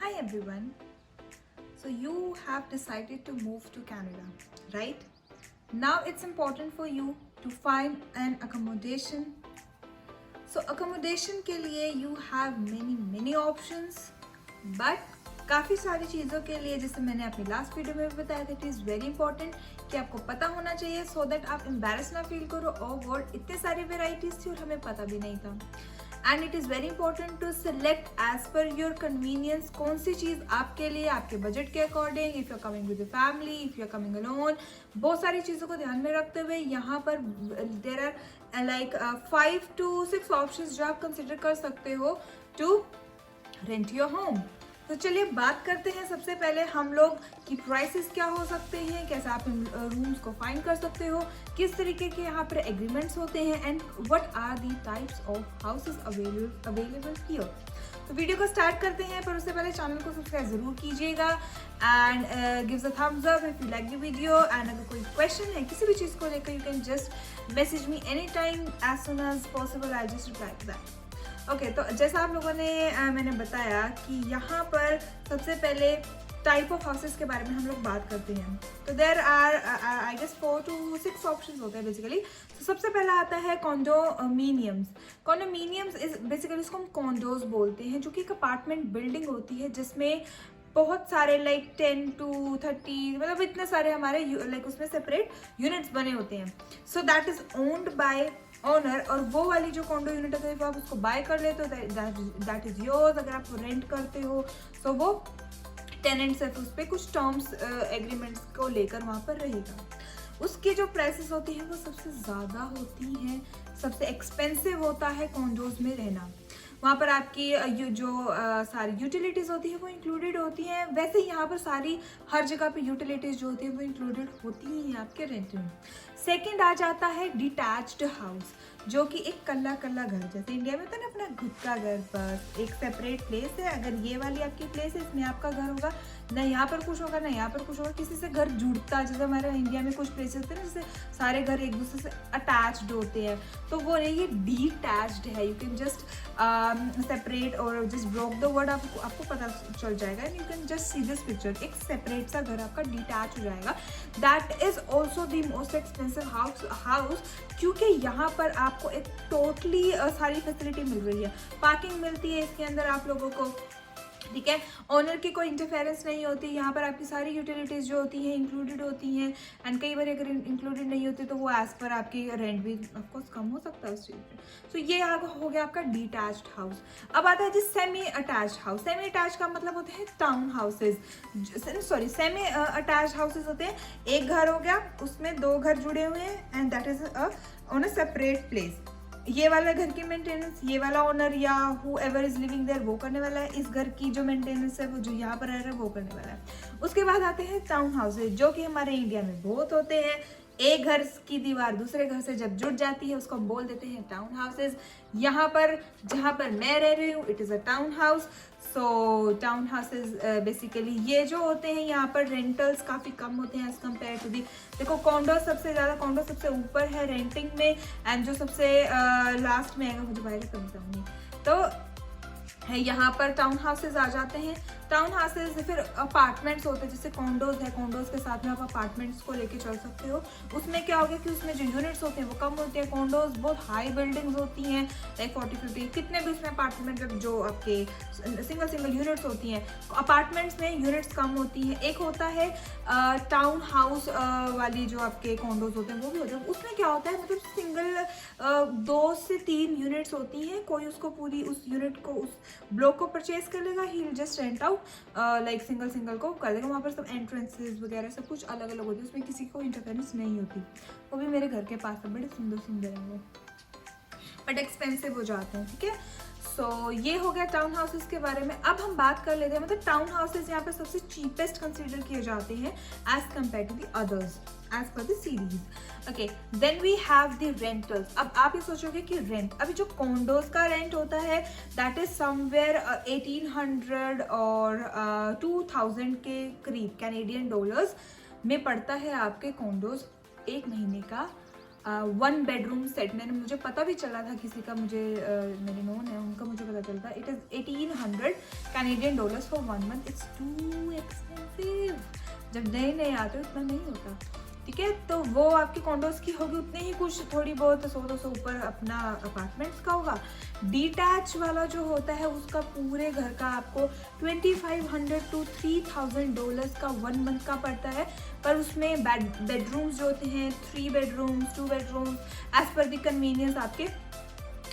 Hi everyone. So you have decided to move to Canada, right? Now it's important for you to find an accommodation. So accommodation के लिए you have many options, but काफ़ी सारी चीज़ों के लिए जैसे मैंने अपनी लास्ट वीडियो में भी बताया था, इट इज़ वेरी इंपॉर्टेंट कि आपको पता होना चाहिए सो दैट आप एम्बेरस ना फील करो। ओ गॉड, इतने सारी वेराइटीज थी और हमें पता भी नहीं था। And it is very important to select as per your convenience कौन सी चीज़ आपके लिए, आपके बजट के according, if you are coming with family, if you are coming alone, बहुत सारी चीज़ों को ध्यान में रखते हुए यहाँ पर there are like 5 to 6 options जो आप कंसिडर कर सकते हो टू रेंट योर होम। तो चलिए बात करते हैं। सबसे पहले हम लोग की प्राइसेस क्या हो सकते हैं, कैसे आप इन रूम्स को फाइंड कर सकते हो, किस तरीके के यहाँ पर एग्रीमेंट्स होते हैं, and what are the types of houses available here. तो वीडियो को स्टार्ट करते हैं, पर उससे पहले चैनल को सब्सक्राइब जरूर कीजिएगा and gives a thumbs up if you like the video. And अगर कोई क्वेश्चन है किसी भी चीज़ को लेकर, you can just message me any time as soon as possible, I just reply to that. Okay, तो जैसा आप लोगों ने मैंने बताया कि यहाँ पर सबसे पहले टाइप ऑफ हाउसेस के बारे में हम लोग बात करते हैं। तो there are I guess 4 to 6 options होते हैं बेसिकली। तो सबसे पहला आता है कॉन्डोमिनियम्स। कॉन्डोमिनियम्स इज बेसिकली इसको हम कॉन्डोज बोलते हैं, जो कि एक अपार्टमेंट बिल्डिंग होती है जिसमें बहुत सारे लाइक 10 to 30 मतलब इतने सारे हमारे लाइक उसमें सेपरेट यूनिट्स बने होते हैं। So that is owned by honour, और वो वाली जो कॉन्डो यूनिट है आप उसको बाय कर लेते हो दैट इज योर्स। अगर आप रेंट करते हो तो वो टेनेंट्स है, उस पर कुछ टर्म्स एग्रीमेंट्स को लेकर वहाँ पर रहेगा। उसकी जो प्राइसेस होती हैं वो सबसे ज़्यादा होती हैं, सबसे एक्सपेंसिव होता है कॉन्डोज में रहना। वहाँ पर आपकी जो सारी यूटिलिटीज़ होती है वो इंक्लूडेड होती हैं। वैसे यहाँ पर सारी हर जगह पे यूटिलिटीज़ जो होती है वो इंक्लूडेड होती ही हैं आपके रेंट में। सेकंड आ जाता है डिटैच्ड हाउस, जो कि एक कल्ला कल्ला घर, जैसे इंडिया में तो ना अपना खुद का घर, बस एक सेपरेट प्लेस है। अगर ये वाली आपकी प्लेस है, इसमें आपका घर होगा, ना यहाँ पर कुछ होगा ना यहाँ पर कुछ होगा, किसी से घर जुड़ता, जैसे हमारे इंडिया में कुछ प्लेसेस होते हैं ना जैसे सारे घर एक दूसरे से अटैच्ड होते हैं, तो वो ये डिटैच्ड है। यू कैन जस्ट सेपरेट और जस्ट ब्लॉक द वर्ड, आपको पता चल जाएगा। And you can just see this picture, एक सेपरेट सा घर आपका डिटैच हो जाएगा। That is also the most expensive house, क्योंकि यहाँ पर आपको एक टोटली सारी फैसिलिटी मिल रही है। पार्किंग मिलती है इसके अंदर आप लोगों को, ठीक है। ऑनर की कोई इंटरफेरेंस नहीं होती, यहाँ पर आपकी सारी यूटिलिटीज़ जो होती हैं इंक्लूडेड होती हैं। एंड कई बार अगर इंक्लूडेड नहीं होती तो वो एज पर आपकी रेंट भी ऑफकोर्स कम हो सकता है उस चीज़ पे। सो ये हो गया आपका डिटैच्ड हाउस। अब आता है जी semi attached house. Semi attach का मतलब होते हैं town houses, sorry semi attached houses होते हैं, एक घर हो गया उसमें 2 घर जुड़े हुए हैं and that is on a separate place. ये वाला घर की मेंटेनेंस ये वाला ओनर या whoever is living there वो करने वाला है, इस घर की जो मेंटेनेंस है वो जो यहाँ पर रह रहा है वो करने वाला है। उसके बाद आते हैं टाउन हाउसेज, जो कि हमारे इंडिया में बहुत होते हैं। एक घर की दीवार दूसरे घर से जब जुड़ जाती है उसको हम बोल देते हैं टाउन हाउसेज। यहाँ पर जहाँ पर मैं रह रही हूँ it is a town house. So town houses basically ये जो होते हैं यहाँ पर रेंटल्स काफ़ी कम होते हैं एज कम्पेयर टू दी, देखो कॉन्डो सबसे ज़्यादा, कॉन्डो सबसे ऊपर है रेंटिंग में, एंड जो सबसे लास्ट में आएगा मुझे बाहर कम बताऊंगी तो है यहाँ पर टाउन हाउसेज आ जाते हैं। टाउन हाउसेज फिर अपार्टमेंट्स होते हैं, जैसे कॉन्डोज है, कॉन्डोज के साथ में आप अपार्टमेंट्स को लेके चल सकते हो। उसमें क्या हो गया कि उसमें जो यूनिट्स होते हैं वो कम होते हैं। कॉन्डोज बहुत हाई बिल्डिंग्स होती हैं, लाइक 40-50 कितने भी उसमें अपार्टमेंट जो आपके सिंगल यूनिट्स होती हैं। अपार्टमेंट्स में यूनिट्स कम होती हैं। एक होता है टाउन हाउस वाली जो आपके कॉन्डोज होते हैं वो भी होते हैं। उसमें क्या होता है मतलब सिंगल 2 से 3 यूनिट्स होती हैं, कोई उसको पूरी उस यूनिट को उस ब्लॉक को परचेज कर लेगा, he will just rent out like single को कर देगा। वहाँ पर सब एंट्रेंसेस वगैरह सब कुछ अलग अलग होती है, उसमें किसी को इंटरफेरेंस नहीं होती। वो भी मेरे घर के पास है, बड़े सुंदर सुंदर हैं वो, बट एक्सपेंसिव हो जाते हैं, ठीक है। सो ये हो गया टाउन हाउसेस के बारे में। अब हम बात कर लेते हैं मतलब टाउन हाउसेस यहाँ पे सबसे चीपेस्ट कंसीडर किए जाते हैं as compared to the others as per the series. Okay, then we have the rentals. अब आप ये सोचोगे कि रेंट, अभी जो कॉन्डोज का रेंट होता है दैट इज समवेयर 1800 और 2000 के करीब कैनेडियन डॉलर्स में पड़ता है आपके कॉन्डोज एक महीने का 1 बेडरूम सेट, मैंने मुझे पता भी चला था किसी का, मुझे मेरे नोन है उनका मुझे पता चलता, it is 1800 Canadian dollars for 1 month. It's too expensive, जब नए नए आते हो इतना नहीं होता, ठीक है। तो वो आपकी कॉन्डोज की होगी उतने ही, कुछ थोड़ी बहुत 100-200 ऊपर अपना अपार्टमेंट्स का होगा। डिटैच वाला जो होता है उसका पूरे घर का आपको 2500 to 3000 डॉलर्स का 1 मंथ का पड़ता है। पर उसमें बेडरूम्स जो होते हैं 3 bedrooms 2 bedrooms, as per the convenience आपके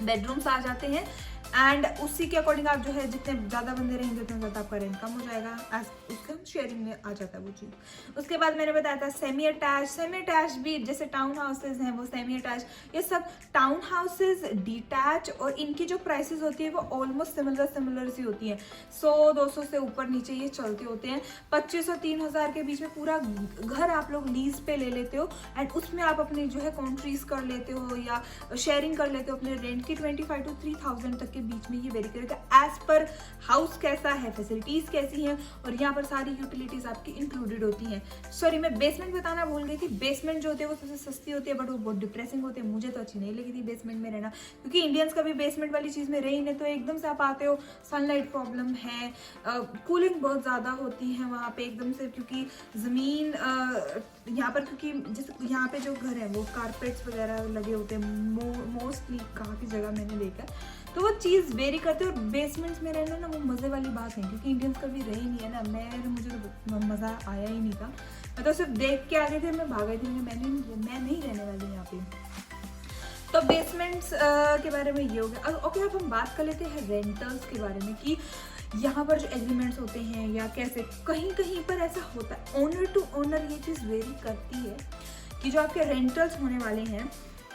बेडरूम्स आ जाते हैं। एंड उसी के अकॉर्डिंग आप जो है जितने ज़्यादा बंदे रहेंगे उतना ज़्यादा आपका रेंट कम हो जाएगा, एज उसके हम शेयरिंग में आ जाता है वो चीज़। उसके बाद मैंने बताया था सेमी अटैच भी, जैसे टाउन हाउसेज हैं वो सेमी अटैच, ये सब टाउन हाउसेज डिटैच, और इनकी जो प्राइसेस होती है वो ऑलमोस्ट सिमिलर सी होती हैं। 100-200 से ऊपर नीचे ये चलते होते हैं। 2500-3000 के बीच में पूरा घर आप लोग लीज पे ले लेते हो, एंड उसमें आप अपनी जो है कॉन्ट्रीज कर लेते हो या शेयरिंग कर लेते हो अपने रेंट की। 25 to 3000 तक के बीच में ये वेरी करेगा एज पर हाउस कैसा है, फैसिलिटीज कैसी हैं, और यहाँ पर सारी यूटिलिटीज आपकी इंक्लूडेड होती हैं। सॉरी, मैं बेसमेंट बताना भूल गई थी। बेसमेंट जो होती है वो सबसे सस्ती होती है, बट वो बहुत डिप्रेसिंग होती है। मुझे तो अच्छी नहीं लगी थी बेसमेंट में रहना, क्योंकि इंडियंस कभी बेसमेंट वाली चीज़ में रही नहीं, तो एकदम से आप आते हो, सनलाइट प्रॉब्लम है, कूलिंग बहुत ज़्यादा होती है वहाँ पे एकदम से, क्योंकि ज़मीन यहाँ पर, क्योंकि जैसे यहाँ पे जो घर है वो कारपेट्स वगैरह लगे होते हैं मोस्टली, काफ़ी जगह मैंने देखा, तो वो चीज़ वेरी करते हैं। और बेसमेंट्स में रहना ना वो मज़े वाली बात नहीं, क्योंकि इंडियंस कभी रही नहीं है ना, मुझे तो मज़ा आया ही नहीं था। मैं तो सिर्फ देख के आ गई थी, मैं भाग गई थी, मैं नहीं रहने वाली यहाँ पे। तो बेसमेंट्स के बारे में ये हो गया। ओके, अब हम बात कर लेते हैं रेंटल्स के बारे में, कि यहाँ पर जो एग्रीमेंट्स होते हैं या कैसे, कहीं कहीं पर ऐसा होता है, ओनर टू ओनर ये चीज़ वेरी करती है कि जो आपके रेंटल्स होने वाले हैं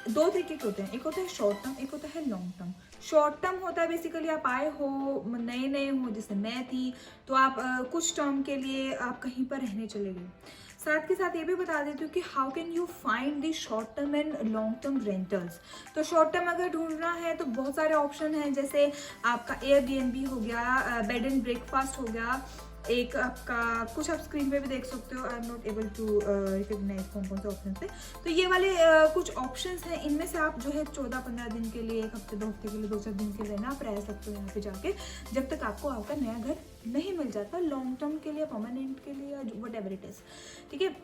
2 तरीके के होते हैं, एक होता है शॉर्ट टर्म, एक होता है लॉन्ग टर्म। शॉर्ट टर्म होता है बेसिकली आप आए हो, नए हो, जैसे मैं थी, तो आप कुछ टर्म के लिए आप कहीं पर रहने चले गए। साथ के साथ ये भी बता देती हूँ कि how can you find the short term and long term rentals. तो शॉर्ट टर्म अगर ढूंढना है तो बहुत सारे ऑप्शन हैं, जैसे आपका एयरबीएनबी हो गया, बेड एंड ब्रेकफास्ट हो गया, एक आपका कुछ आप स्क्रीन पे भी देख सकते हो, I am not able to recognise कौन कौन से ऑप्शन थे। तो ये वाले कुछ ऑप्शंस हैं, इनमें से आप जो है 14-15 दिन के लिए, 1 हफ्ते 2 हफ्ते के लिए, 2-4 दिन के लिए ना आप रह सकते हो यहाँ पे जाके, जब तक आपको आपका नया घर नहीं मिल जाता लॉन्ग टर्म के लिए, परमानेंट के लिए, वट एवर इट इज, ठीक है।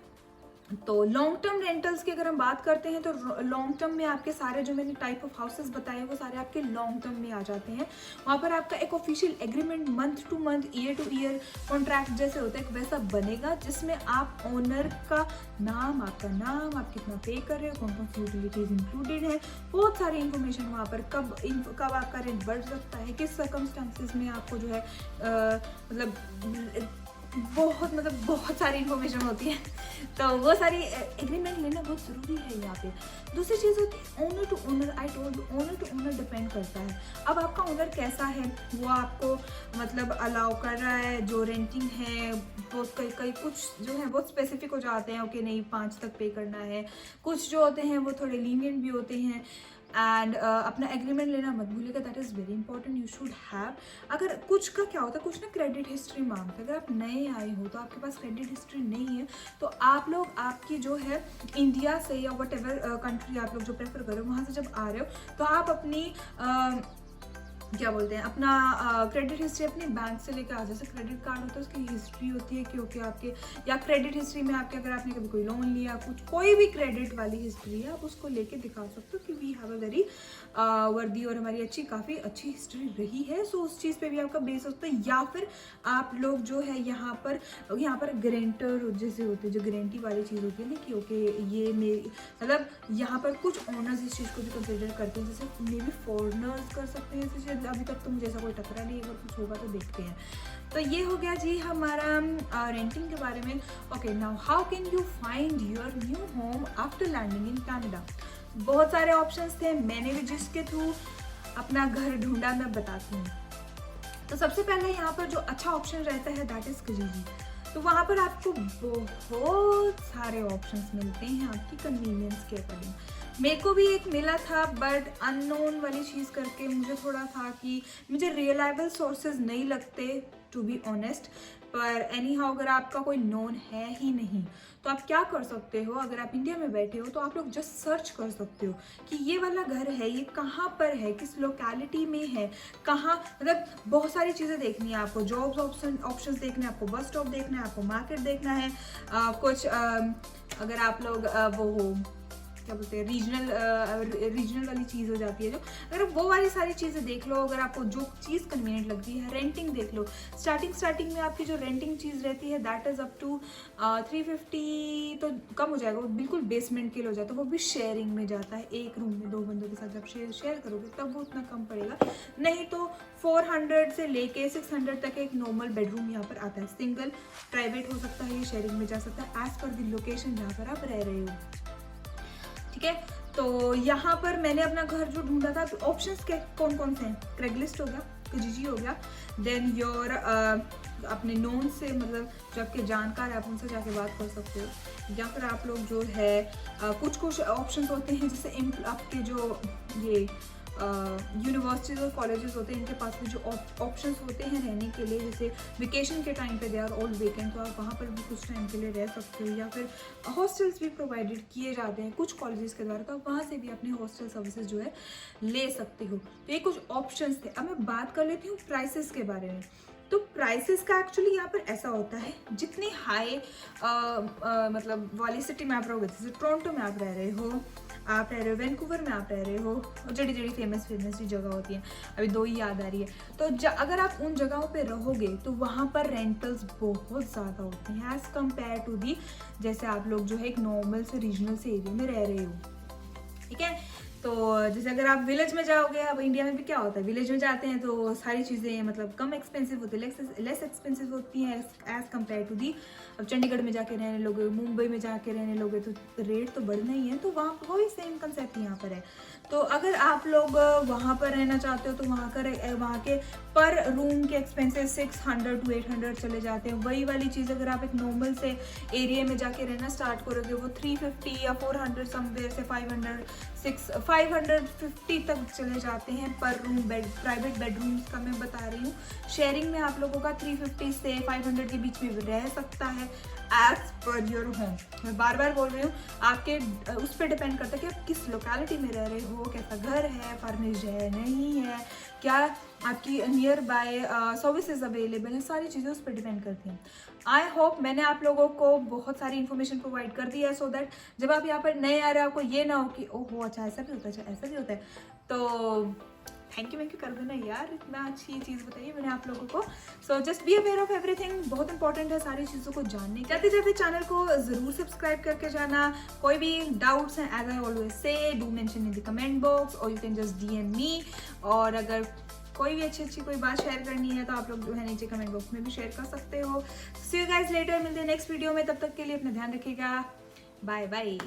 तो लॉन्ग टर्म रेंटल्स की अगर हम बात करते हैं तो लॉन्ग टर्म में आपके सारे जो मैंने टाइप ऑफ हाउसेस बताए वो सारे आपके लॉन्ग टर्म में आ जाते हैं। वहाँ पर आपका एक official agreement month two month, year two year contract जैसे होता है वैसा बनेगा, जिसमें आप ओनर का नाम, आपका नाम, आप कितना पे कर रहे हो, कौन कौन सी यूटिलिटीज इंक्लूडेड है, बहुत सारी इन्फॉर्मेशन वहाँ पर, कब आपका रेंट बढ़ सकता है, किस सर्कमस्टांसिस में आपको जो है बहुत सारी इन्फॉर्मेशन होती है। तो वो सारी एग्रीमेंट लेना बहुत ज़रूरी है यहाँ पे। दूसरी चीज़ होती है owner to owner. I told you, owner to owner depend करता है। अब आपका ओनर कैसा है, वो आपको मतलब अलाउ कर रहा है, जो रेंटिंग है वो कई कुछ जो है बहुत स्पेसिफिक हो जाते हैं, ओके नहीं 5 तक पे करना है, कुछ जो होते हैं वो थोड़े लीनियंट भी होते हैं। एंड अपना एग्रीमेंट लेना मत भूलिएगा, that is very important, you should have. अगर कुछ का क्या होता है, कुछ ना क्रेडिट हिस्ट्री मांगता है। अगर आप नए आए हो तो आपके पास क्रेडिट हिस्ट्री नहीं है, तो आप लोग आपकी जो है इंडिया से या वट एवर कंट्री आप लोग जो प्रेफर करो वहाँ से जब आ रहे हो तो आप अपनी क्या बोलते हैं अपना क्रेडिट हिस्ट्री अपने बैंक से लेकर आ, जैसे क्रेडिट कार्ड होता है उसकी हिस्ट्री होती है क्योंकि आपके, या क्रेडिट हिस्ट्री में आपके अगर आपने कभी कोई लोन लिया, कुछ कोई भी क्रेडिट वाली हिस्ट्री है, आप उसको लेके दिखा सकते हो कि वी हैव अ वेरी वर्दी और हमारी काफ़ी अच्छी हिस्ट्री रही है। सो उस चीज़ पे भी आपका बेस होता है। या फिर आप लोग जो है यहाँ पर गारंटर जैसे होते हैं, जो गारंटी वाली चीज़ होती है ना कि ओके ये मेरी मतलब यहाँ पर कुछ ओनर्स इस चीज़ को भी कंसिडर करते हैं, जैसे मे बी फॉरनर्स कर सकते हैं इस चीज़। अभी तक तो मुझे ऐसा कोई टकरा नहीं, अगर कुछ होगा तो देखते हैं। तो ये हो गया जी हमारा रेंटिंग के बारे में। Okay, now how can you find your new home after landing in Canada. बहुत सारे ऑप्शंस थे, मैंने भी जिसके थ्रू अपना घर ढूंढा मैं बताती हूँ। तो सबसे पहले यहाँ पर जो अच्छा ऑप्शन रहता है दैट इज किजीजी। तो वहाँ पर आपको बहुत सारे ऑप्शंस मिलते हैं आपकी कन्वीनियंस के अकॉर्डिंग। मेरे को भी एक मिला था बट अननोन वाली चीज़ करके मुझे थोड़ा था कि मुझे रिलायबल सोर्सेज नहीं लगते टू बी ऑनेस्ट। पर एनी हाउ अगर आपका कोई नोन है ही नहीं तो आप क्या कर सकते हो, अगर आप इंडिया में बैठे हो तो आप लोग जस्ट सर्च कर सकते हो कि ये वाला घर है, ये कहाँ पर है, किस लोकेलिटी में है, कहाँ, मतलब बहुत सारी चीज़ें देखनी है आपको, जॉब्स ऑप्शंस देखने हैं आपको, बस स्टॉप देखना है आपको, मार्केट देखना है, कुछ अगर आप लोग वो हो क्या बोलते हैं रीजनल वाली चीज़ हो जाती है जो, अगर वो वाली सारी चीज़ें देख लो, अगर आपको जो चीज़ कन्वीनियंट लगती है, रेंटिंग देख लो। स्टार्टिंग में आपकी जो रेंटिंग चीज़ रहती है दैट इज़ अप टू 350 तो कम हो जाएगा, वो बिल्कुल बेसमेंट के लिए हो जाता है, वो भी शेयरिंग में जाता है, एक रूम में 2 बंदों के साथ जब शेयर करोगे तब वो उतना कम पड़ेगा, नहीं तो 400 से लेके 600 तक एक नॉर्मल बेडरूम यहाँ पर आता है। सिंगल प्राइवेट हो सकता है, ये शेयरिंग में जा सकता है एज पर द लोकेशन जहाँ पर आप रह रहे हो, ठीक है। तो यहाँ पर मैंने अपना घर जो ढूंढा था, ऑप्शंस के कौन कौन से हैं, क्रेगलिस्ट हो गया, किजीजी हो गया, देन योर अपने नोन से, मतलब जो आपके जानकार है आप उनसे जाके बात कर सकते हो, या फिर आप लोग जो है कुछ ऑप्शंस होते हैं जैसे आपके जो ये यूनिवर्सिटीज़ और कॉलेजेस होते हैं, इनके पास भी जो ऑप्शंस होते हैं रहने के लिए, जैसे वेकेशन के टाइम पे दे आर ऑल वेकेंट, तो आप वहाँ पर भी कुछ टाइम के लिए रह सकते हो, या फिर हॉस्टल्स भी प्रोवाइडेड किए जाते हैं कुछ कॉलेजेस के द्वारा, तो आप वहाँ से भी अपने हॉस्टल सर्विसेज जो है ले सकते हो। तो ये कुछ ऑप्शंस थे। अब मैं बात कर लेती हूँ प्राइसेस के बारे में। तो प्राइसेस का एक्चुअली यहाँ पर ऐसा होता है, जितनी हाई मतलब वाली सिटी में आप रहोगे, जैसे टोरंटो में आप रह रहे हो, आप रह रहे हो वैंकूवर में, आप रह रहे हो, और जड़ी फेमस सी जगह होती हैं, अभी 2 ही याद आ रही है, तो अगर आप उन जगहों पे रहोगे तो वहाँ पर रेंटल्स बहुत ज़्यादा होते हैं एज़ कम्पेयर टू दी जैसे आप लोग जो है एक नॉर्मल से रीजनल से एरिया में रह रहे हो, ठीक है। तो जैसे अगर आप विलेज में जाओगे, अब इंडिया में भी क्या होता है, विलेज में जाते हैं तो सारी चीज़ें मतलब कम एक्सपेंसिव होती है, लेस एक्सपेंसिव होती हैं एज़ कम्पेयर टू दी। अब चंडीगढ़ में जाके रहने लोगे, मुंबई में जाके रहने लोगे तो रेट तो बढ़ना ही है, तो वहाँ वही सेम कंसेप्ट यहाँ पर है। तो अगर आप लोग वहाँ पर रहना चाहते हो तो वहाँ के पर रूम के एक्सपेंसेस 600 to 800 चले जाते हैं। वही वाली चीज़ अगर आप एक नॉर्मल से एरिया में जाके रहना स्टार्ट करोगे, वो 350 या 400 समवेयर से 550 तक चले जाते हैं पर रूम। प्राइवेट बेडरूम्स का मैं बता रही हूँ, शेयरिंग में आप लोगों का 350 से 500 के बीच में रह सकता है एज पर योर होम। मैं बार बार बोल रही हूँ, आपके उस पर डिपेंड करता है कि आप किस लोकेलिटी में रह रहे हो, कैसा घर है, फर्निश्ड है नहीं है, क्या आपकी नियर बाय सर्विसेज अवेलेबल है, सारी चीज़ें उस पर डिपेंड करती हैं। आई होप मैंने आप लोगों को बहुत सारी इन्फॉर्मेशन प्रोवाइड कर दी है, सो दैट जब आप यहाँ पर नए आ रहे हो आपको ये ना हो कि ओहो अच्छा ऐसा भी होता है, अच्छा ऐसा भी होता है। तो थैंक यू कर देना यार, इतना अच्छी चीज़ बताइए मैंने आप लोगों को। So just be aware of everything, बहुत इंपॉर्टेंट है सारी चीज़ों को जानने। जाते जाते चैनल को ज़रूर सब्सक्राइब करके जाना। कोई भी डाउट्स हैं as I always say do mention in the comment box और you can just DM me. और अगर कोई भी अच्छी कोई बात शेयर करनी है तो आप लोग जो है नीचे कमेंट बॉक्स में भी शेयर कर सकते हो। सी यू गाइस लेटर, मिलते हैं नेक्स्ट वीडियो में, तब तक के लिए अपना ध्यान रखिएगा, बाय बाय।